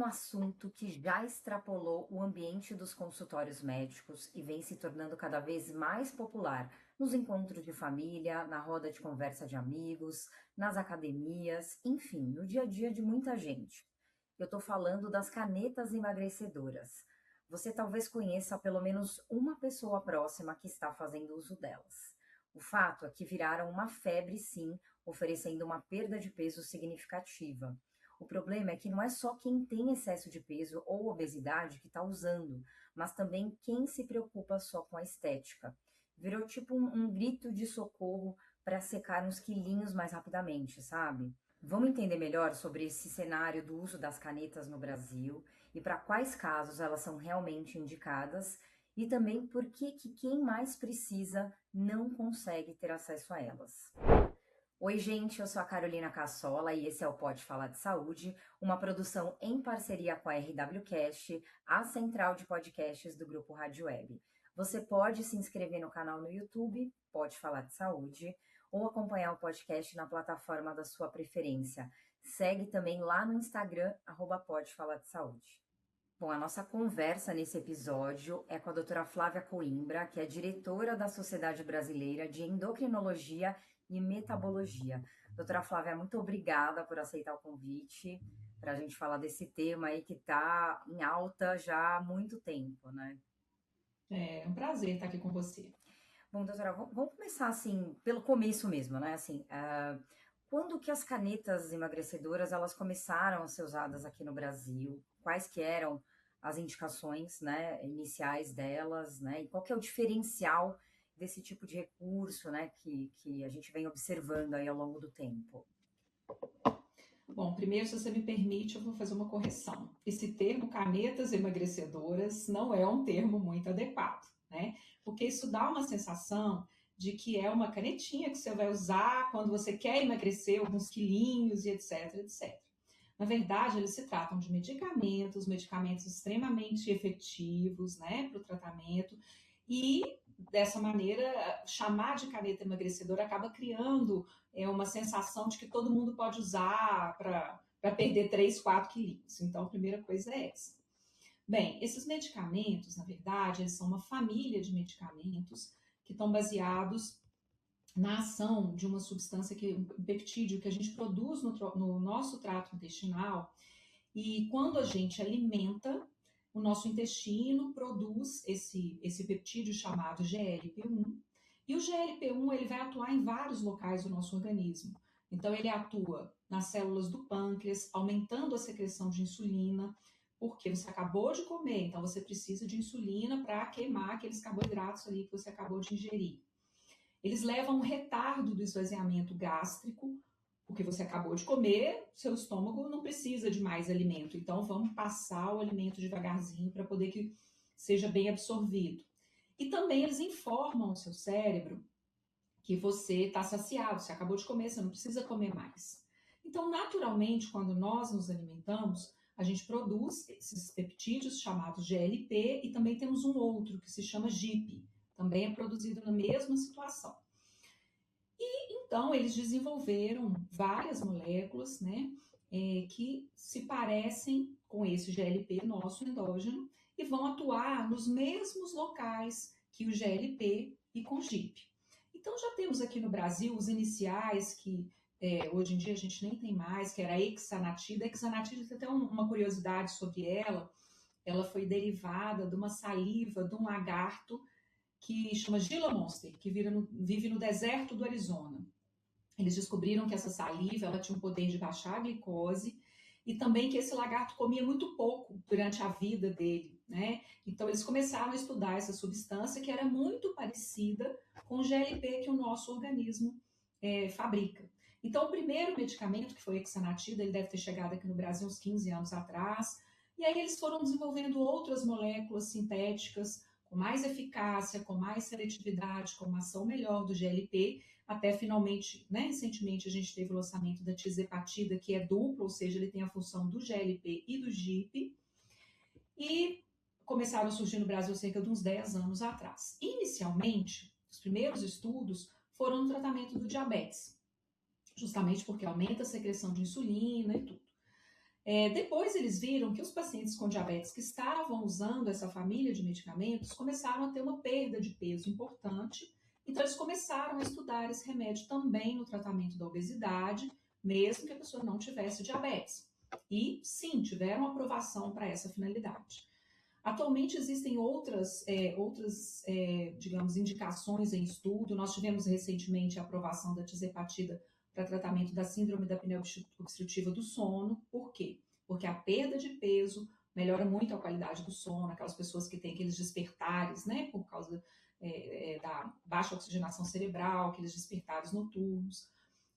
um assunto que já extrapolou o ambiente dos consultórios médicos e vem se tornando cada vez mais popular nos encontros de família, na roda de conversa de amigos, nas academias, enfim, no dia a dia de muita gente. Eu estou falando das canetas emagrecedoras. Você talvez conheça pelo menos uma pessoa próxima que está fazendo uso delas. O fato é que viraram uma febre, sim, oferecendo uma perda de peso significativa. O problema é que não é só quem tem excesso de peso ou obesidade que está usando, mas também quem se preocupa só com a estética. Virou tipo um grito de socorro para secar uns quilinhos mais rapidamente, sabe? Vamos entender melhor sobre esse cenário do uso das canetas no Brasil e para quais casos elas são realmente indicadas e também por que quem mais precisa não consegue ter acesso a elas. Oi, gente, eu sou a Carolina Cassola e esse é o Pode Falar de Saúde, uma produção em parceria com a RWCast, a central de podcasts do Grupo Rádio Web. Você pode se inscrever no canal no YouTube, Pode Falar de Saúde, ou acompanhar o podcast na plataforma da sua preferência. Segue também lá no Instagram, @Pode Falar de Saúde. Bom, a nossa conversa nesse episódio é com a doutora Flávia Coimbra, que é diretora da Sociedade Brasileira de Endocrinologia e Metabologia. Doutora Flávia, muito obrigada por aceitar o convite para a gente falar desse tema aí que está em alta já há muito tempo, né? É um prazer estar aqui com você. Bom, doutora, vamos começar assim, pelo começo mesmo, né? Assim, quando que as canetas emagrecedoras elas começaram a ser usadas aqui no Brasil? Quais que eram as indicações, né, iniciais delas, né? E qual que é o diferencial desse tipo de recurso, né, que a gente vem observando aí ao longo do tempo? Bom, primeiro, se você me permite, eu vou fazer uma correção. Esse termo canetas emagrecedoras não é um termo muito adequado, né? Porque isso dá uma sensação de que é uma canetinha que você vai usar quando você quer emagrecer alguns quilinhos e etc, etc. Na verdade, eles se tratam de medicamentos extremamente efetivos, né, para o tratamento, e dessa maneira, chamar de caneta emagrecedora acaba criando uma sensação de que todo mundo pode usar para perder 3, 4 quilos. Então, a primeira coisa é essa. Bem, esses medicamentos, na verdade, eles são uma família de medicamentos que estão baseados na ação de uma substância, um peptídeo, que a gente produz no nosso trato intestinal, e quando a gente alimenta, o nosso intestino produz esse peptídeo chamado GLP-1, e o GLP-1 ele vai atuar em vários locais do nosso organismo. Então ele atua nas células do pâncreas, aumentando a secreção de insulina, porque você acabou de comer, então você precisa de insulina para queimar aqueles carboidratos ali que você acabou de ingerir. Eles levam um retardo do esvaziamento gástrico, porque você acabou de comer, seu estômago não precisa de mais alimento. Então, vamos passar o alimento devagarzinho para poder que seja bem absorvido. E também eles informam o seu cérebro que você está saciado, você acabou de comer, você não precisa comer mais. Então, naturalmente, quando nós nos alimentamos, a gente produz esses peptídeos chamados GLP e também temos um outro que se chama GIP, também é produzido na mesma situação. Então, eles desenvolveram várias moléculas, né, que se parecem com esse GLP nosso endógeno e vão atuar nos mesmos locais que o GLP e com GIP. Então, já temos aqui no Brasil os iniciais que hoje em dia a gente nem tem mais, que era a hexanatida. A hexanatida tem até uma curiosidade sobre ela. Ela foi derivada de uma saliva de um lagarto que chama Gila Monster, que vive no deserto do Arizona. Eles descobriram que essa saliva ela tinha um poder de baixar a glicose e também que esse lagarto comia muito pouco durante a vida dele, né? Então eles começaram a estudar essa substância que era muito parecida com o GLP que o nosso organismo fabrica. Então o primeiro medicamento, que foi o hexanatida, ele deve ter chegado aqui no Brasil uns 15 anos atrás, e aí eles foram desenvolvendo outras moléculas sintéticas com mais eficácia, com mais seletividade, com uma ação melhor do GLP, até finalmente, né, recentemente a gente teve o lançamento da tizepatida, que é duplo, ou seja, ele tem a função do GLP e do GIP, e começaram a surgir no Brasil cerca de uns 10 anos atrás. Inicialmente, os primeiros estudos foram no tratamento do diabetes, justamente porque aumenta a secreção de insulina e tudo. Depois eles viram que os pacientes com diabetes que estavam usando essa família de medicamentos começaram a ter uma perda de peso importante, então eles começaram a estudar esse remédio também no tratamento da obesidade, mesmo que a pessoa não tivesse diabetes. E sim, tiveram aprovação para essa finalidade. Atualmente existem digamos, indicações em estudo. Nós tivemos recentemente a aprovação da tizepatida para tratamento da síndrome da apneia obstrutiva do sono. Por quê? Porque a perda de peso melhora muito a qualidade do sono, aquelas pessoas que têm aqueles despertares, né, por causa da baixa oxigenação cerebral, aqueles despertares noturnos.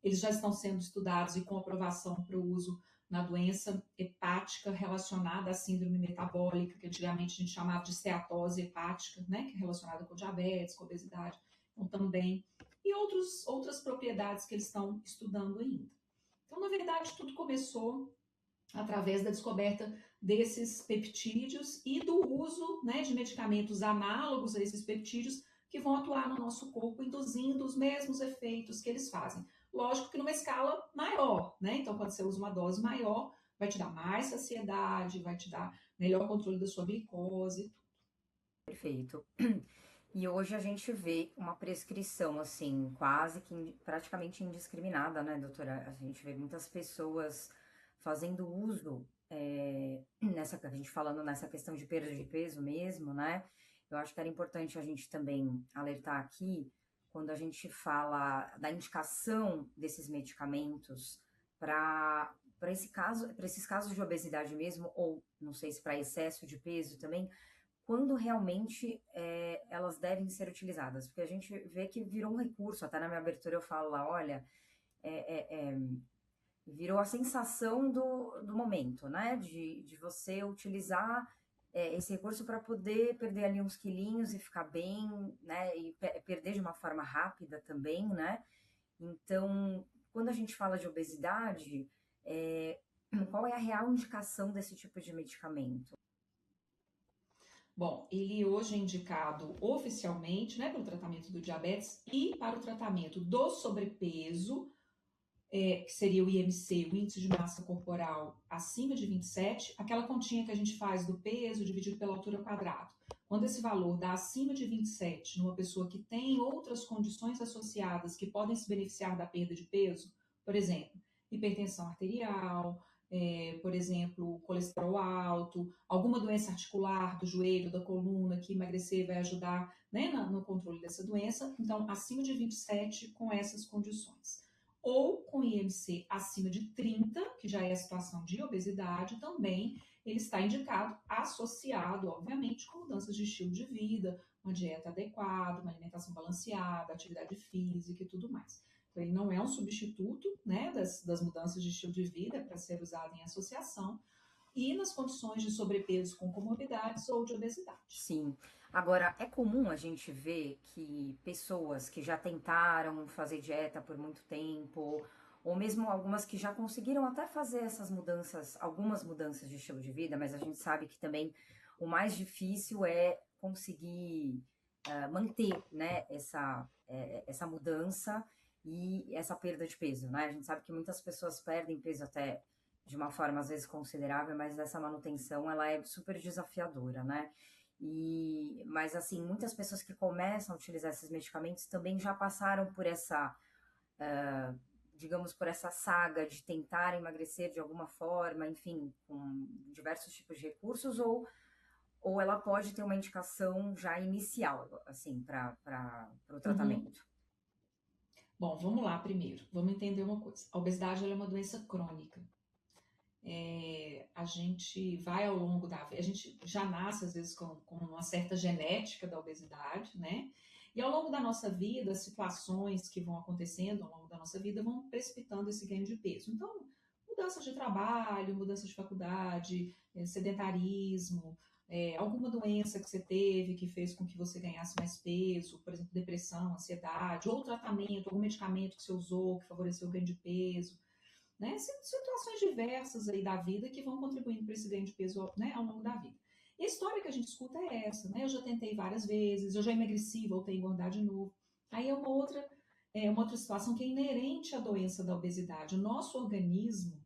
Eles já estão sendo estudados e com aprovação para o uso na doença hepática relacionada à síndrome metabólica, que antigamente a gente chamava de esteatose hepática, né, que é relacionada com diabetes, com obesidade, então também, e outras propriedades que eles estão estudando ainda. Então, na verdade, tudo começou através da descoberta desses peptídeos e do uso, né, de medicamentos análogos a esses peptídeos que vão atuar no nosso corpo, induzindo os mesmos efeitos que eles fazem. Lógico que numa escala maior, né? Então, quando você usa uma dose maior, vai te dar mais saciedade, vai te dar melhor controle da sua glicose. Perfeito. E hoje a gente vê uma prescrição, assim, quase que praticamente indiscriminada, né, doutora? A gente vê muitas pessoas fazendo uso, a gente falando nessa questão de perda de peso mesmo, né? Eu acho que era importante a gente também alertar aqui, quando a gente fala da indicação desses medicamentos para esses casos de obesidade mesmo, ou não sei se para excesso de peso também, quando realmente elas devem ser utilizadas, porque a gente vê que virou um recurso, até na minha abertura eu falo lá, olha, virou a sensação do momento, né, de você utilizar esse recurso para poder perder ali uns quilinhos e ficar bem, né, e perder de uma forma rápida também, né, então, quando a gente fala de obesidade, qual é a real indicação desse tipo de medicamento? Bom, ele hoje é indicado oficialmente, né, para o tratamento do diabetes e para o tratamento do sobrepeso, que seria o IMC, o índice de massa corporal acima de 27, aquela continha que a gente faz do peso dividido pela altura ao quadrado. Quando esse valor dá acima de 27 numa pessoa que tem outras condições associadas que podem se beneficiar da perda de peso, por exemplo, hipertensão arterial, por exemplo, colesterol alto, alguma doença articular do joelho, da coluna, que emagrecer vai ajudar, né, no controle dessa doença, então acima de 27 com essas condições. Ou com IMC acima de 30, que já é a situação de obesidade, também ele está indicado, associado, obviamente, com mudanças de estilo de vida, uma dieta adequada, uma alimentação balanceada, atividade física e tudo mais. Então, ele não é um substituto, né, das mudanças de estilo de vida para ser usado em associação e nas condições de sobrepeso com comorbidades ou de obesidade. Sim. Agora, é comum a gente ver que pessoas que já tentaram fazer dieta por muito tempo, ou mesmo algumas que já conseguiram até fazer essas mudanças, algumas mudanças de estilo de vida, mas a gente sabe que também o mais difícil é conseguir manter, né, essa mudança e essa perda de peso, né? A gente sabe que muitas pessoas perdem peso até de uma forma às vezes considerável, mas essa manutenção ela é super desafiadora, né? Mas assim, muitas pessoas que começam a utilizar esses medicamentos também já passaram por digamos, por essa saga de tentar emagrecer de alguma forma, enfim, com diversos tipos de recursos, ou ela pode ter uma indicação já inicial, assim, para o Uhum. tratamento. Bom, vamos lá primeiro. Vamos entender uma coisa. A obesidade ela é uma doença crônica. A gente vai ao longo da vida, a gente já nasce às vezes com uma certa genética da obesidade, né? E ao longo da nossa vida, as situações que vão acontecendo ao longo da nossa vida vão precipitando esse ganho de peso. Então, mudança de trabalho, mudança de faculdade, sedentarismo, alguma doença que você teve que fez com que você ganhasse mais peso, por exemplo, depressão, ansiedade, ou tratamento, algum medicamento que você usou que favoreceu o ganho de peso, né? Situações diversas aí da vida que vão contribuindo para esse ganho de peso, né, ao longo da vida. E a história que a gente escuta é essa, né? Eu já tentei várias vezes, eu já emagreci, voltei a engordar de novo. Aí é uma outra situação que é inerente à doença da obesidade. O nosso organismo,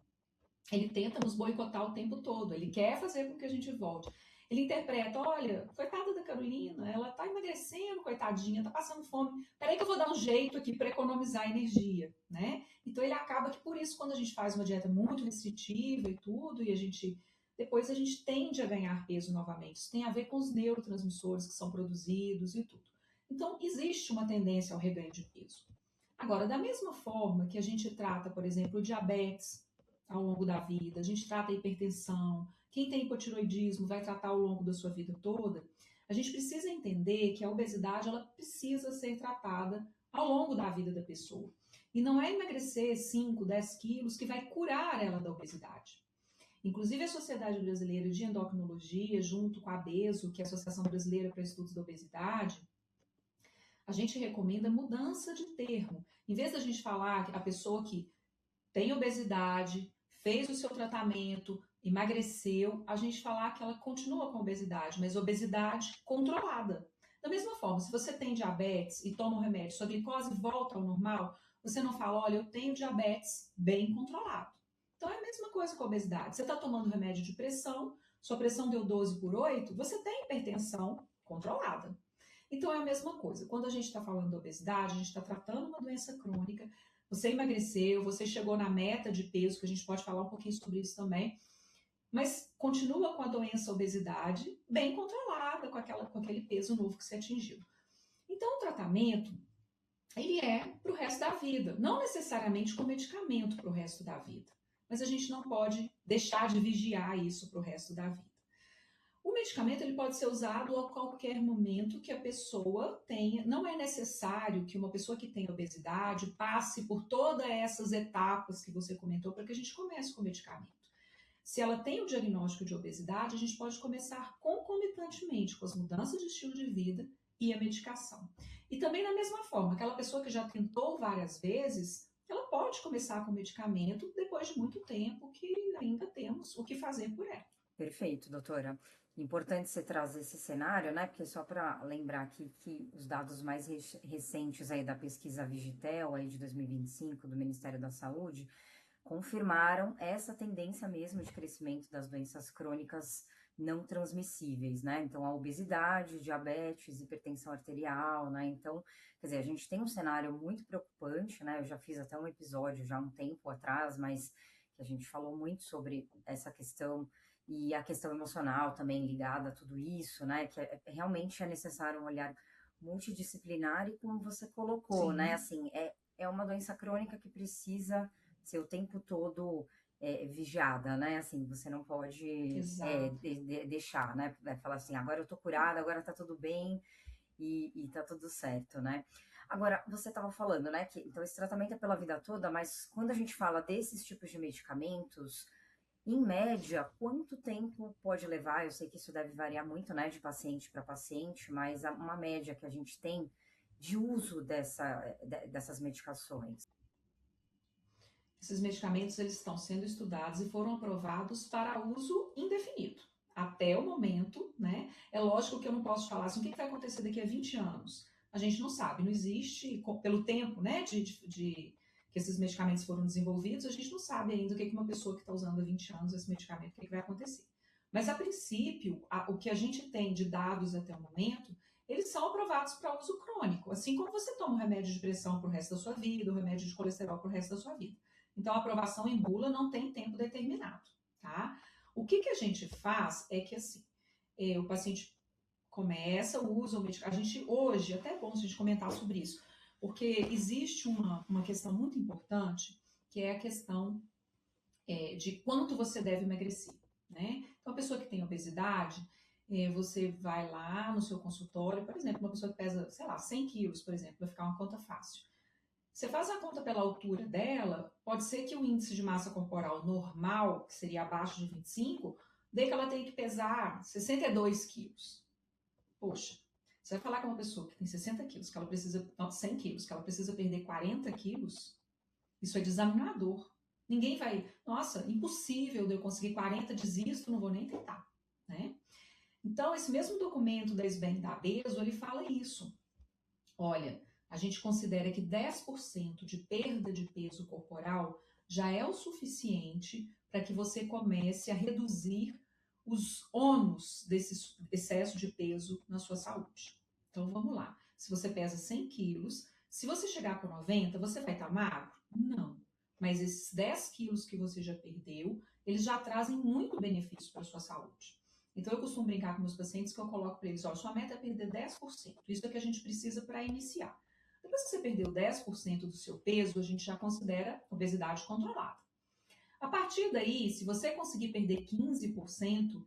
ele tenta nos boicotar o tempo todo, ele quer fazer com que a gente volte. Ele interpreta, olha, coitada da Carolina, ela tá emagrecendo, coitadinha, tá passando fome. Peraí que eu vou dar um jeito aqui para economizar energia, né? Então ele acaba que por isso quando a gente faz uma dieta muito restritiva e tudo, e depois a gente tende a ganhar peso novamente. Isso tem a ver com os neurotransmissores que são produzidos e tudo. Então existe uma tendência ao reganho de peso. Agora, da mesma forma que a gente trata, por exemplo, o diabetes ao longo da vida, a gente trata a hipertensão, quem tem hipotiroidismo vai tratar ao longo da sua vida toda, a gente precisa entender que a obesidade ela precisa ser tratada ao longo da vida da pessoa. E não é emagrecer 5, 10 quilos que vai curar ela da obesidade. Inclusive, a Sociedade Brasileira de Endocrinologia, junto com a ABESO, que é a Associação Brasileira para Estudos da Obesidade, a gente recomenda mudança de termo. Em vez da gente falar que a pessoa que tem obesidade, fez o seu tratamento, emagreceu, a gente falar que ela continua com obesidade, mas obesidade controlada. Da mesma forma, se você tem diabetes e toma um remédio, sua glicose volta ao normal, você não fala, olha, eu tenho diabetes bem controlado. Então é a mesma coisa com a obesidade. Você está tomando remédio de pressão, sua pressão deu 12/8, você tem hipertensão controlada. Então é a mesma coisa. Quando a gente está falando da obesidade, a gente está tratando uma doença crônica. Você emagreceu, você chegou na meta de peso, que a gente pode falar um pouquinho sobre isso também, mas continua com a doença obesidade bem controlada, com aquele peso novo que você atingiu. Então o tratamento, ele é para o resto da vida, não necessariamente com medicamento para o resto da vida, mas a gente não pode deixar de vigiar isso para o resto da vida. O medicamento ele pode ser usado a qualquer momento que a pessoa tenha. Não é necessário que uma pessoa que tem obesidade passe por todas essas etapas que você comentou para que a gente comece com o medicamento. Se ela tem o diagnóstico de obesidade, a gente pode começar concomitantemente com as mudanças de estilo de vida e a medicação. E também da mesma forma, aquela pessoa que já tentou várias vezes, ela pode começar com o medicamento depois de muito tempo que ainda temos o que fazer por ela. Perfeito, doutora. Importante você trazer esse cenário, né? Porque só para lembrar aqui que os dados mais recentes aí da pesquisa Vigitel, aí de 2025, do Ministério da Saúde, confirmaram essa tendência mesmo de crescimento das doenças crônicas não transmissíveis, né? Então, a obesidade, diabetes, hipertensão arterial, né? Então, quer dizer, a gente tem um cenário muito preocupante, né? Eu já fiz até um episódio já há um tempo atrás, mas que a gente falou muito sobre essa questão e a questão emocional também ligada a tudo isso, né? Que realmente é necessário um olhar multidisciplinar e como você colocou, Sim. né? Assim, é uma doença crônica que precisa ser o tempo todo vigiada, né? Assim, você não pode deixar, né? Falar assim, agora eu tô curada, agora tá tudo bem e tá tudo certo, né? Agora, você estava falando, né, que então esse tratamento é pela vida toda, mas quando a gente fala desses tipos de medicamentos, em média, quanto tempo pode levar? Eu sei que isso deve variar muito, né, de paciente para paciente, mas uma média que a gente tem de uso dessas medicações. Esses medicamentos eles estão sendo estudados e foram aprovados para uso indefinido. Até o momento, né? É lógico que eu não posso falar assim, o que vai acontecer daqui a 20 anos? A gente não sabe, não existe, pelo tempo, né, que esses medicamentos foram desenvolvidos, a gente não sabe ainda o que uma pessoa que está usando há 20 anos esse medicamento, o que vai acontecer. Mas, a princípio, o que a gente tem de dados até o momento, eles são aprovados para uso crônico, assim como você toma um remédio de pressão para o resto da sua vida, um remédio de colesterol para o resto da sua vida. Então, a aprovação em bula não tem tempo determinado, tá? O que a gente faz é que, assim, o paciente começa, usa o medicamento. A gente, hoje, até é bom a gente comentar sobre isso, porque existe uma questão muito importante, que é a questão de quanto você deve emagrecer, né? Então, a pessoa que tem obesidade, você vai lá no seu consultório, por exemplo, uma pessoa que pesa, sei lá, 100 quilos, por exemplo, vai ficar uma conta fácil. Você faz a conta pela altura dela, pode ser que o índice de massa corporal normal, que seria abaixo de 25, dê que ela tenha que pesar 62 quilos. Poxa, você vai falar com uma pessoa que tem 60 quilos, que ela precisa, não, 100 quilos, que ela precisa perder 40 quilos, isso é desanimador. Ninguém vai, nossa, impossível de eu conseguir 40, desisto, não vou nem tentar, né? Então, esse mesmo documento da SBEM da ABESO, ele fala isso. Olha, a gente considera que 10% de perda de peso corporal já é o suficiente para que você comece a reduzir os ônus desse excesso de peso na sua saúde. Então vamos lá. Se você pesa 100 quilos, se você chegar com 90, você vai estar magro? Não. Mas esses 10 quilos que você já perdeu, eles já trazem muito benefício para a sua saúde. Então eu costumo brincar com meus pacientes que eu coloco para eles, ó, sua meta é perder 10%. Isso é o que a gente precisa para iniciar. Depois que você perdeu 10% do seu peso, a gente já considera obesidade controlada. A partir daí, se você conseguir perder 15%,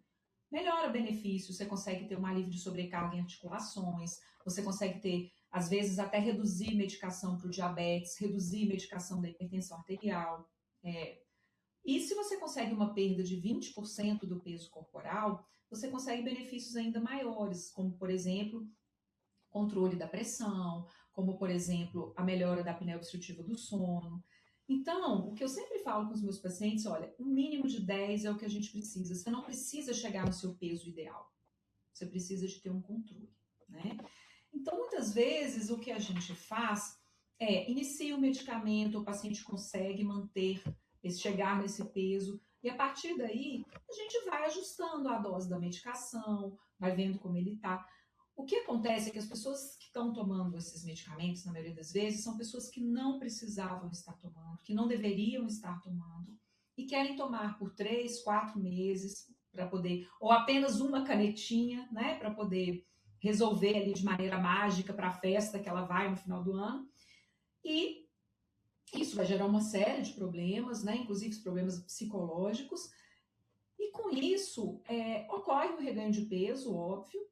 melhora o benefício, você consegue ter um alívio de sobrecarga em articulações, você consegue ter, às vezes, até reduzir medicação para o diabetes, reduzir medicação da hipertensão arterial. E se você consegue uma perda de 20% do peso corporal, você consegue benefícios ainda maiores, como, por exemplo, controle da pressão, como, por exemplo, a melhora da apneia obstrutiva do sono. Então, o que eu sempre falo com os meus pacientes, olha, um mínimo de 10 é o que a gente precisa. Você não precisa chegar no seu peso ideal. Você precisa de ter um controle, né? Então, muitas vezes, o que a gente faz é inicia o medicamento, o paciente consegue manter, chegar nesse peso, e a partir daí, a gente vai ajustando a dose da medicação, vai vendo como ele está. O que acontece é que as pessoas que estão tomando esses medicamentos, na maioria das vezes, são pessoas que não precisavam estar tomando, que não deveriam estar tomando, e querem tomar por 3, 4 meses para poder, ou apenas uma canetinha, né, para poder resolver ali de maneira mágica para a festa que ela vai no final do ano. E isso vai gerar uma série de problemas, né, inclusive problemas psicológicos. E com isso, ocorre um reganho de peso, óbvio,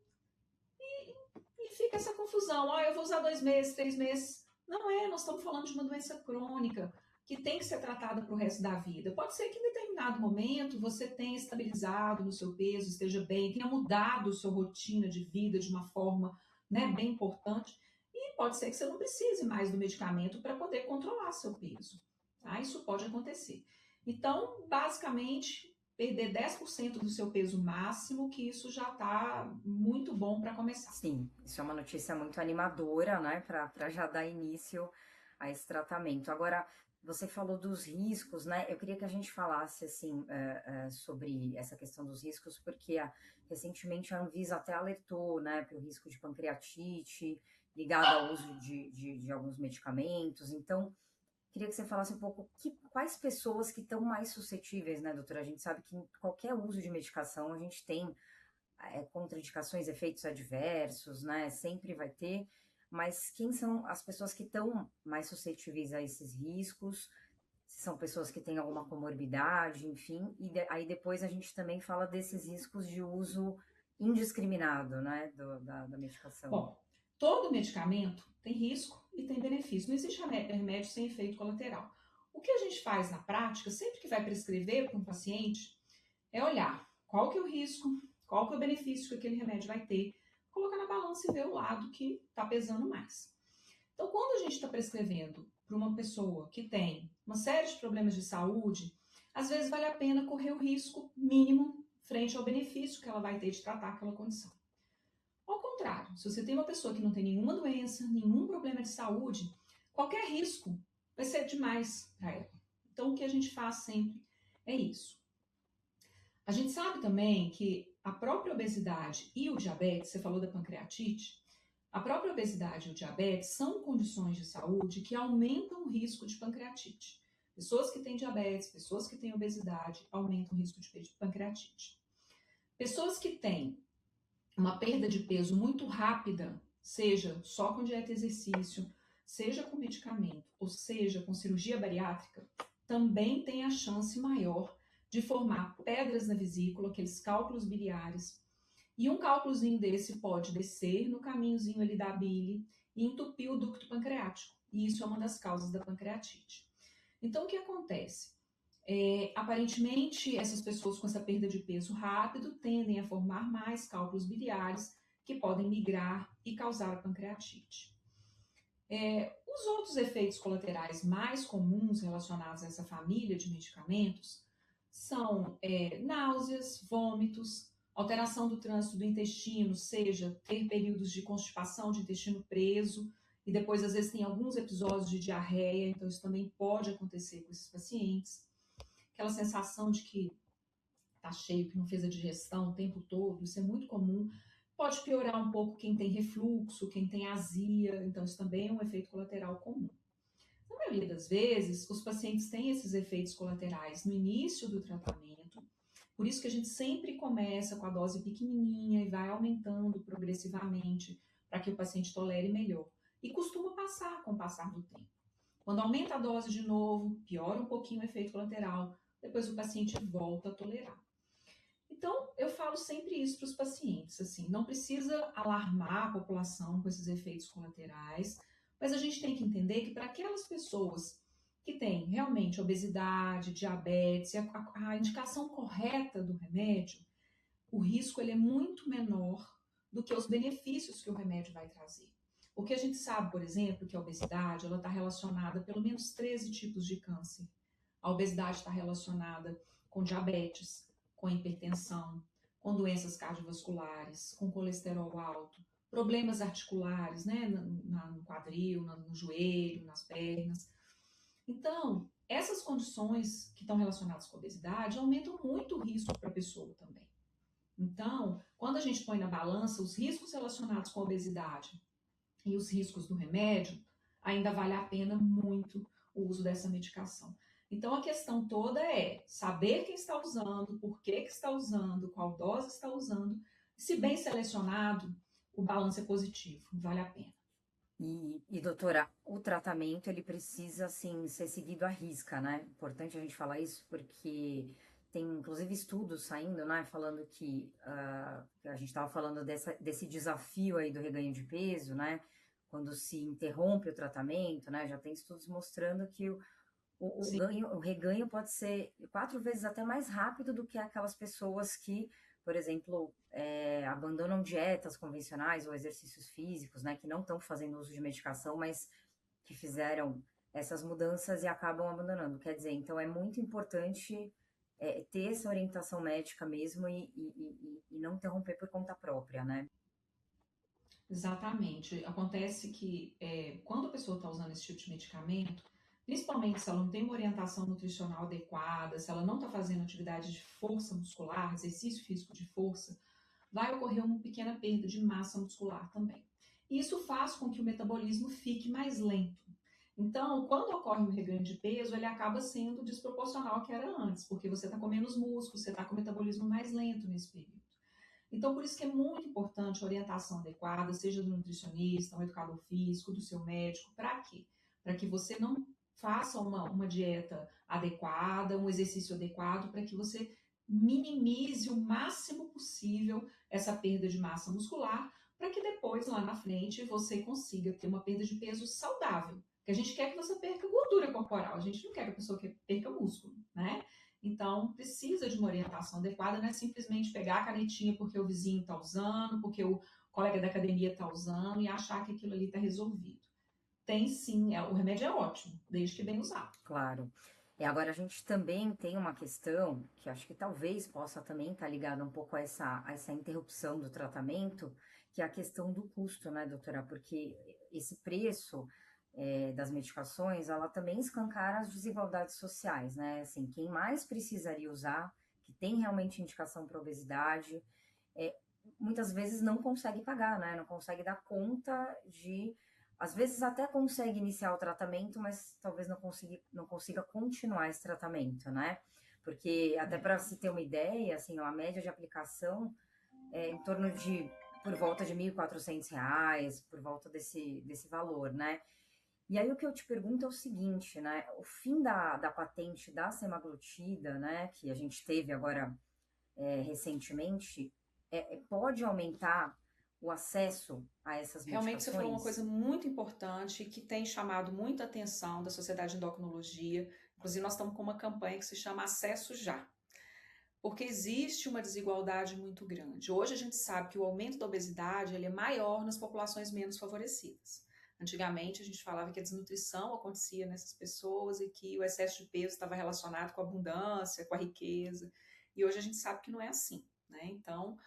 e fica essa confusão. Eu vou usar 2 meses, 3 meses. Não é, nós estamos falando de uma doença crônica que tem que ser tratada para o resto da vida. Pode ser que em determinado momento você tenha estabilizado no seu peso, esteja bem, tenha mudado a sua rotina de vida de uma forma, né, bem importante. E pode ser que você não precise mais do medicamento para poder controlar seu peso. Tá? Isso pode acontecer. Então, basicamente, perder 10% do seu peso máximo, que isso já está muito bom para começar. Sim, isso é uma notícia muito animadora, né, para já dar início a esse tratamento. Agora, você falou dos riscos, né? Eu queria que a gente falasse, assim, sobre essa questão dos riscos, porque recentemente a Anvisa até alertou, né, para o risco de pancreatite ligado ao uso de alguns medicamentos. Então, queria que você falasse um pouco quais pessoas que estão mais suscetíveis, né, doutora? A gente sabe que em qualquer uso de medicação a gente tem contraindicações, efeitos adversos, né? Sempre vai ter, mas quem são as pessoas que estão mais suscetíveis a esses riscos? Se são pessoas que têm alguma comorbidade, enfim, e aí depois a gente também fala desses riscos de uso indiscriminado, né, da medicação. Bom, todo medicamento tem risco e tem benefício. Não existe remédio sem efeito colateral. O que a gente faz na prática, sempre que vai prescrever para um paciente, é olhar qual que é o risco, qual que é o benefício que aquele remédio vai ter, colocar na balança e ver o lado que está pesando mais. Então, quando a gente está prescrevendo para uma pessoa que tem uma série de problemas de saúde, às vezes vale a pena correr o risco mínimo frente ao benefício que ela vai ter de tratar aquela condição. Ao contrário, se você tem uma pessoa que não tem nenhuma doença, nenhum problema de saúde, qualquer risco vai ser demais para ela. Então, o que a gente faz sempre é isso. A gente sabe também que a própria obesidade e o diabetes, você falou da pancreatite, a própria obesidade e o diabetes são condições de saúde que aumentam o risco de pancreatite. Pessoas que têm diabetes, pessoas que têm obesidade, aumentam o risco de pancreatite. Pessoas que têm uma perda de peso muito rápida, seja só com dieta e exercício, seja com medicamento, ou seja com cirurgia bariátrica, também tem a chance maior de formar pedras na vesícula, aqueles cálculos biliares. E um cálculozinho desse pode descer no caminhozinho ali da bile e entupir o ducto pancreático. E isso é uma das causas da pancreatite. Então, o que acontece? Aparentemente, essas pessoas com essa perda de peso rápido tendem a formar mais cálculos biliares que podem migrar e causar a pancreatite. Os outros efeitos colaterais mais comuns relacionados a essa família de medicamentos são náuseas, vômitos, alteração do trânsito do intestino, seja ter períodos de constipação de intestino preso. e depois às vezes tem alguns episódios de diarreia, então isso também pode acontecer com esses pacientes. Aquela sensação de que tá cheio, que não fez a digestão o tempo todo, isso é muito comum. Pode piorar um pouco quem tem refluxo, quem tem azia, então isso também é um efeito colateral comum. Na maioria das vezes, os pacientes têm esses efeitos colaterais no início do tratamento, por isso que a gente sempre começa com a dose pequenininha e vai aumentando progressivamente para que o paciente tolere melhor. E costuma passar com o passar do tempo. Quando aumenta a dose de novo, piora um pouquinho o efeito colateral, depois o paciente volta a tolerar. Então, eu falo sempre isso para os pacientes, assim, não precisa alarmar a população com esses efeitos colaterais, mas a gente tem que entender que para aquelas pessoas que têm realmente obesidade, diabetes, a indicação correta do remédio, o risco ele é muito menor do que os benefícios que o remédio vai trazer. Porque a gente sabe, por exemplo, que a obesidade ela está relacionada a pelo menos 13 tipos de câncer. A obesidade está relacionada com diabetes, com hipertensão, com doenças cardiovasculares, com colesterol alto, problemas articulares, né, no quadril, no joelho, nas pernas. Então, essas condições que estão relacionadas com a obesidade aumentam muito o risco para a pessoa também. Então, quando a gente põe na balança os riscos relacionados com a obesidade e os riscos do remédio, ainda vale a pena muito o uso dessa medicação. Então, a questão toda é saber quem está usando, por que está usando, qual dose está usando. Se bem selecionado, o balanço é positivo, vale a pena. Doutora, o tratamento ele precisa assim ser seguido à risca, né? Importante a gente falar isso porque tem inclusive estudos saindo, né, falando que a gente estava falando desse desafio aí do reganho de peso, né? Quando se interrompe o tratamento, né? Já tem estudos mostrando que o reganho pode ser 4 vezes até mais rápido do que aquelas pessoas que, por exemplo, abandonam dietas convencionais ou exercícios físicos, né, que não estão fazendo uso de medicação, mas que fizeram essas mudanças e acabam abandonando. Quer dizer, então é muito importante ter essa orientação médica mesmo e não interromper por conta própria, né? Exatamente. Acontece que quando a pessoa está usando esse tipo de medicamento, principalmente se ela não tem uma orientação nutricional adequada, se ela não está fazendo atividade de força muscular, exercício físico de força, vai ocorrer uma pequena perda de massa muscular também. E isso faz com que o metabolismo fique mais lento. Então, quando ocorre um reganho de peso, ele acaba sendo desproporcional ao que era antes, porque você está com menos músculo, você está com o metabolismo mais lento nesse período. Então, por isso que é muito importante a orientação adequada, seja do nutricionista, um educador físico, do seu médico. Para quê? Para que você não faça uma dieta adequada, um exercício adequado, para que você minimize o máximo possível essa perda de massa muscular, para que depois, lá na frente, você consiga ter uma perda de peso saudável. Porque a gente quer que você perca gordura corporal, a gente não quer que a pessoa perca músculo, né? Então, precisa de uma orientação adequada, não é simplesmente pegar a canetinha porque o vizinho está usando, porque o colega da academia está usando e achar que aquilo ali está resolvido. Tem sim, o remédio é ótimo, desde que bem usado. Claro. E agora a gente também tem uma questão que acho que talvez possa também estar ligada um pouco a essa interrupção do tratamento, que é a questão do custo, né, doutora? Porque esse preço das medicações, ela também escancara as desigualdades sociais, né? Assim, quem mais precisaria usar, que tem realmente indicação para obesidade, é, muitas vezes não consegue pagar, né? Não consegue dar conta de. Às vezes até consegue iniciar o tratamento, mas talvez não consiga continuar esse tratamento, né? Porque, até para se ter uma ideia, assim, a média de aplicação é em torno de, por volta de R$ 1.400, por volta desse valor, né? E aí o que eu te pergunto é o seguinte, né? O fim da patente da semaglutida, né? Que a gente teve agora recentemente, pode aumentar o acesso a essas Realmente você falou uma medicações? coisa muito importante que tem chamado muita atenção da Sociedade de Endocrinologia. Inclusive, nós estamos com uma campanha que se chama Acesso Já, porque existe uma desigualdade muito grande. Hoje a gente sabe que o aumento da obesidade ele é maior nas populações menos favorecidas. Antigamente a gente falava que a desnutrição acontecia nessas pessoas e que o excesso de peso estava relacionado com a abundância, com a riqueza. E hoje a gente sabe que não é assim, né? Então,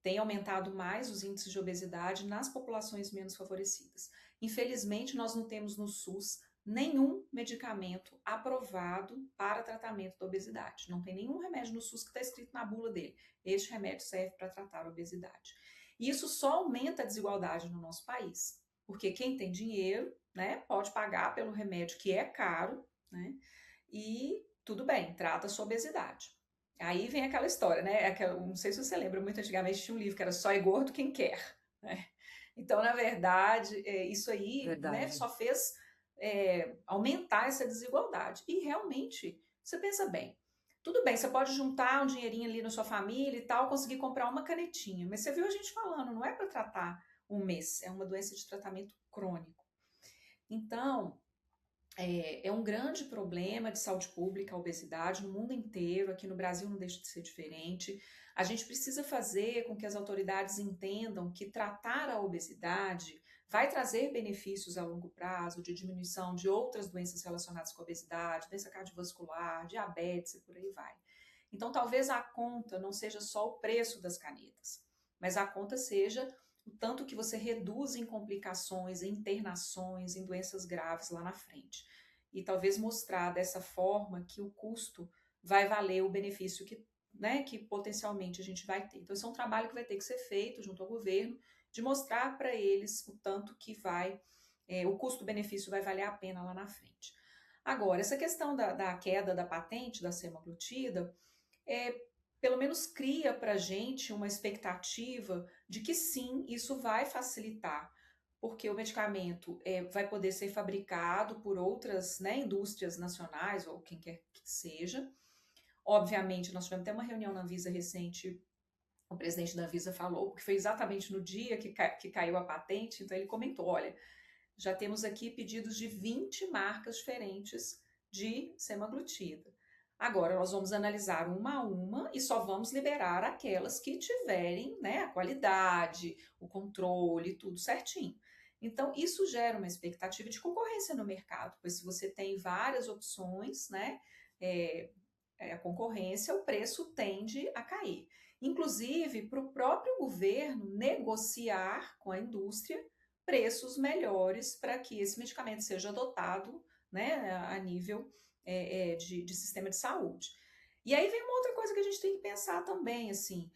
tem aumentado mais os índices de obesidade nas populações menos favorecidas. Infelizmente, nós não temos no SUS nenhum medicamento aprovado para tratamento da obesidade. Não tem nenhum remédio no SUS que está escrito na bula dele. Este remédio serve para tratar a obesidade. E isso só aumenta a desigualdade no nosso país, porque quem tem dinheiro, né, pode pagar pelo remédio que é caro, né, e tudo bem, trata a sua obesidade. Aí vem aquela história, né? Não sei se você lembra, muito antigamente tinha um livro que era Só é gordo quem quer, né? Então, na verdade, isso aí, né, Verdade. só fez aumentar essa desigualdade. E realmente, você pensa bem, tudo bem, você pode juntar um dinheirinho ali na sua família e tal, conseguir comprar uma canetinha, mas você viu a gente falando, não é para tratar um mês, é uma doença de tratamento crônico. Então, é um grande problema de saúde pública a obesidade no mundo inteiro, aqui no Brasil não deixa de ser diferente. A gente precisa fazer com que as autoridades entendam que tratar a obesidade vai trazer benefícios a longo prazo de diminuição de outras doenças relacionadas com a obesidade, doença cardiovascular, diabetes e por aí vai. Então, talvez a conta não seja só o preço das canetas, mas a conta seja o tanto que você reduz em complicações, em internações, em doenças graves lá na frente. E talvez mostrar dessa forma que o custo vai valer o benefício que, né, que potencialmente a gente vai ter. Então, esse é um trabalho que vai ter que ser feito junto ao governo, de mostrar para eles o tanto que vai, o custo-benefício vai valer a pena lá na frente. Agora, essa questão da queda da patente da semaglutida, pelo menos cria para a gente uma expectativa de que sim, isso vai facilitar, porque o medicamento vai poder ser fabricado por outras, né, indústrias nacionais ou quem quer que seja. Obviamente, nós tivemos até uma reunião na Anvisa recente, o presidente da Anvisa falou, porque foi exatamente no dia que caiu a patente, então ele comentou, olha, já temos aqui pedidos de 20 marcas diferentes de semaglutida. Agora nós vamos analisar uma a uma e só vamos liberar aquelas que tiverem, né, a qualidade, o controle, tudo certinho. Então, isso gera uma expectativa de concorrência no mercado, pois se você tem várias opções, né, a concorrência, o preço tende a cair. Inclusive, para o próprio governo negociar com a indústria preços melhores para que esse medicamento seja adotado, né, a nível de sistema de saúde. E aí vem uma outra coisa que a gente tem que pensar também, assim,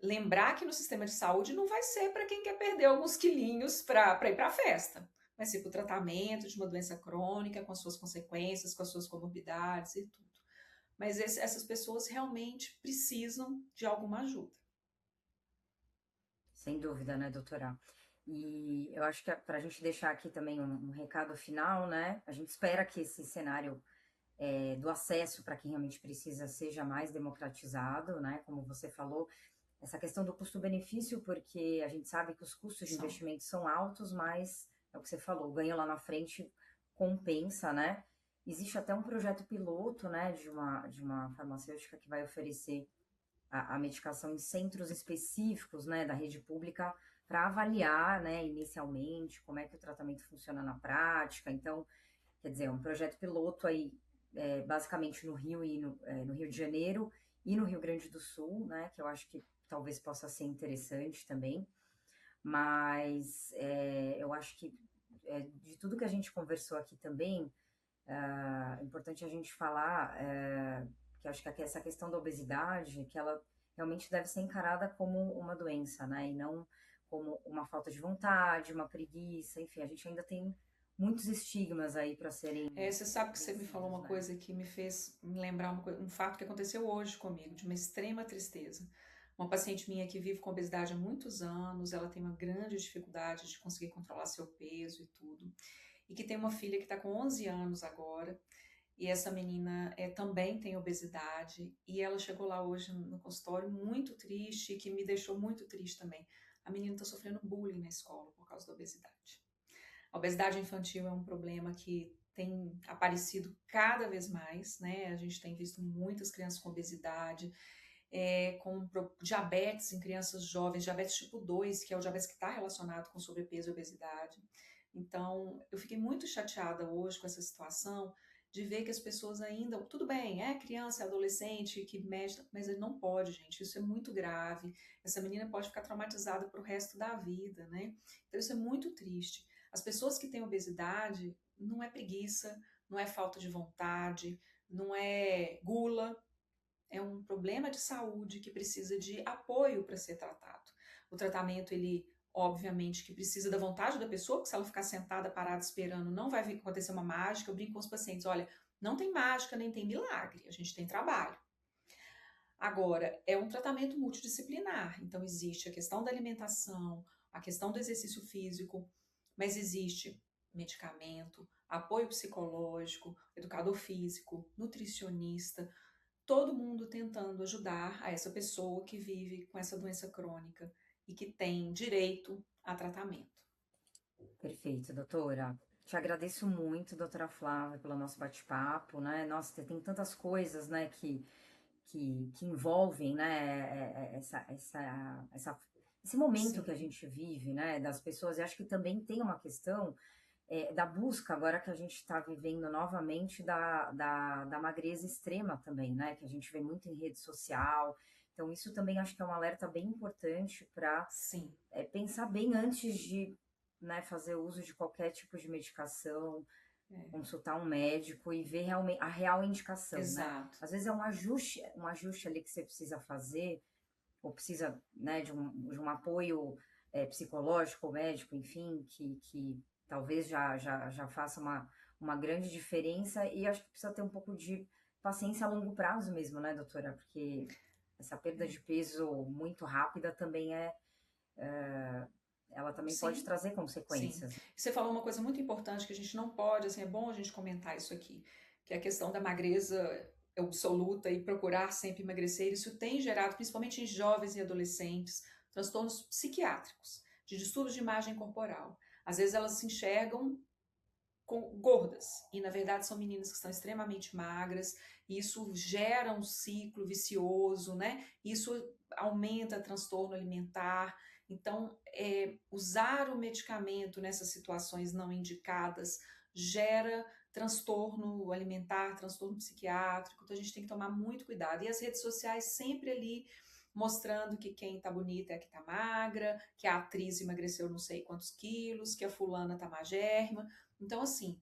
lembrar que no sistema de saúde não vai ser para quem quer perder alguns quilinhos para ir para a festa, vai ser para o tratamento de uma doença crônica, com as suas consequências, com as suas comorbidades e tudo. Mas essas pessoas realmente precisam de alguma ajuda. Sem dúvida, né, doutora? E eu acho que para a gente deixar aqui também um recado final, né? A gente espera que esse cenário do acesso para quem realmente precisa seja mais democratizado, né? Como você falou, essa questão do custo-benefício, porque a gente sabe que os custos de investimento são altos, mas é o que você falou, o ganho lá na frente compensa, né? Existe até um projeto piloto, né, de uma farmacêutica que vai oferecer a medicação em centros específicos, né, da rede pública para avaliar, né, inicialmente como é que o tratamento funciona na prática. Então, quer dizer, é um projeto piloto aí, basicamente no Rio e no Rio de Janeiro e no Rio Grande do Sul, né, que eu acho que talvez possa ser interessante também. Mas eu acho que de tudo que a gente conversou aqui também, é importante a gente falar que acho que essa questão da obesidade, que ela realmente deve ser encarada como uma doença, né? E não como uma falta de vontade, uma preguiça, enfim, a gente ainda tem muitos estigmas aí para serem você sabe que você me falou uma né? coisa que me fez me lembrar um fato que aconteceu hoje comigo, de uma extrema tristeza. Uma paciente minha que vive com obesidade há muitos anos, ela tem uma grande dificuldade de conseguir controlar seu peso e tudo, e que tem uma filha que está com 11 anos agora, e essa menina também tem obesidade, e ela chegou lá hoje no consultório muito triste, que me deixou muito triste também. A menina está sofrendo bullying na escola por causa da obesidade. A obesidade infantil é um problema que tem aparecido cada vez mais, né? A gente tem visto muitas crianças com obesidade, com diabetes em crianças jovens, diabetes tipo 2, que é o diabetes que está relacionado com sobrepeso e obesidade. Então, eu fiquei muito chateada hoje com essa situação, de ver que as pessoas ainda, tudo bem, é criança, é adolescente que mexe, mas ele não pode, gente, isso é muito grave. Essa menina pode ficar traumatizada pro resto da vida, né? Então isso é muito triste. As pessoas que têm obesidade, não é preguiça, não é falta de vontade, não é gula, é um problema de saúde que precisa de apoio para ser tratado. O tratamento, ele, obviamente, que precisa da vontade da pessoa, porque se ela ficar sentada, parada, esperando, não vai acontecer uma mágica. Eu brinco com os pacientes, olha, não tem mágica, nem tem milagre, a gente tem trabalho. Agora, é um tratamento multidisciplinar, então existe a questão da alimentação, a questão do exercício físico, mas existe medicamento, apoio psicológico, educador físico, nutricionista, todo mundo tentando ajudar a essa pessoa que vive com essa doença crônica e que tem direito a tratamento. Perfeito, doutora. Te agradeço muito, doutora Flávia, pelo nosso bate-papo, né? Nossa, tem tantas coisas, né, que envolvem, né, esse momento Sim. que a gente vive, né, das pessoas. Eu acho que também tem uma questão da busca, agora que a gente está vivendo novamente, da magreza extrema também, né, que a gente vê muito em rede social. Então, isso também acho que é um alerta bem importante para Sim. pensar bem antes de, né, fazer uso de qualquer tipo de medicação, consultar um médico e ver realmente a real indicação, né? Exato. Às vezes é um ajuste ali que você precisa fazer, ou precisa, né, de um apoio psicológico ou médico, enfim, que talvez já faça uma grande diferença, e acho que precisa ter um pouco de paciência a longo prazo mesmo, né, doutora? Porque essa perda de peso muito rápida também ela também pode Sim. trazer Sim. consequências. Você falou uma coisa muito importante que a gente não pode, assim, é bom a gente comentar isso aqui, que é a questão da magreza absoluta e procurar sempre emagrecer. Isso tem gerado, principalmente em jovens e adolescentes, transtornos psiquiátricos, de distúrbios de imagem corporal. Às vezes elas se enxergam gordas e na verdade são meninas que estão extremamente magras, e isso gera um ciclo vicioso, né? Isso aumenta transtorno alimentar. Então, usar o medicamento nessas situações não indicadas gera transtorno alimentar, transtorno psiquiátrico. Então a gente tem que tomar muito cuidado. E as redes sociais sempre ali mostrando que quem tá bonita é a que tá magra, que a atriz emagreceu não sei quantos quilos, que a fulana tá magérrima. Então, assim,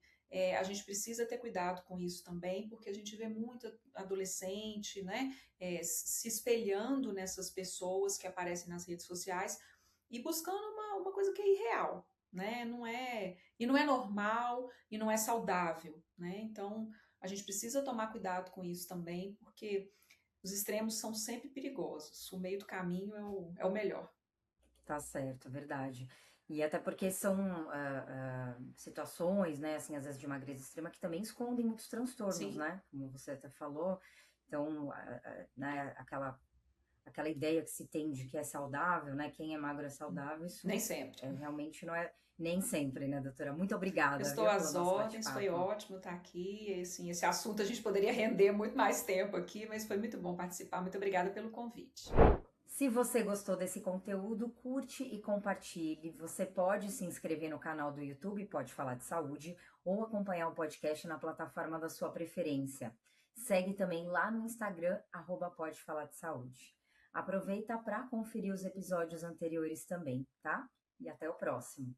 a gente precisa ter cuidado com isso também, porque a gente vê muito adolescente, né, se espelhando nessas pessoas que aparecem nas redes sociais e buscando uma coisa que é irreal, né? Não é normal e não é saudável, né? Então, a gente precisa tomar cuidado com isso também, porque os extremos são sempre perigosos. O meio do caminho é o melhor. Tá certo, verdade. E até porque são situações, né, assim, às vezes de magreza extrema, que também escondem muitos transtornos, Sim. né? Como você até falou. Então, né, aquela ideia que se tem de que é saudável, né? Quem é magro é saudável, Nem isso sempre. realmente não é nem sempre, né, doutora? Muito obrigada, Estou viu, pelo às nosso ordens, foi bate-papo. ótimo estar aqui. Assim, esse assunto a gente poderia render muito mais tempo aqui, mas foi muito bom participar. Muito obrigada pelo convite. Se você gostou desse conteúdo, curte e compartilhe. Você pode se inscrever no canal do YouTube Pode Falar de Saúde ou acompanhar o podcast na plataforma da sua preferência. Segue também lá no Instagram, @Pode Falar de Saúde. Aproveita para conferir os episódios anteriores também, tá? E até o próximo.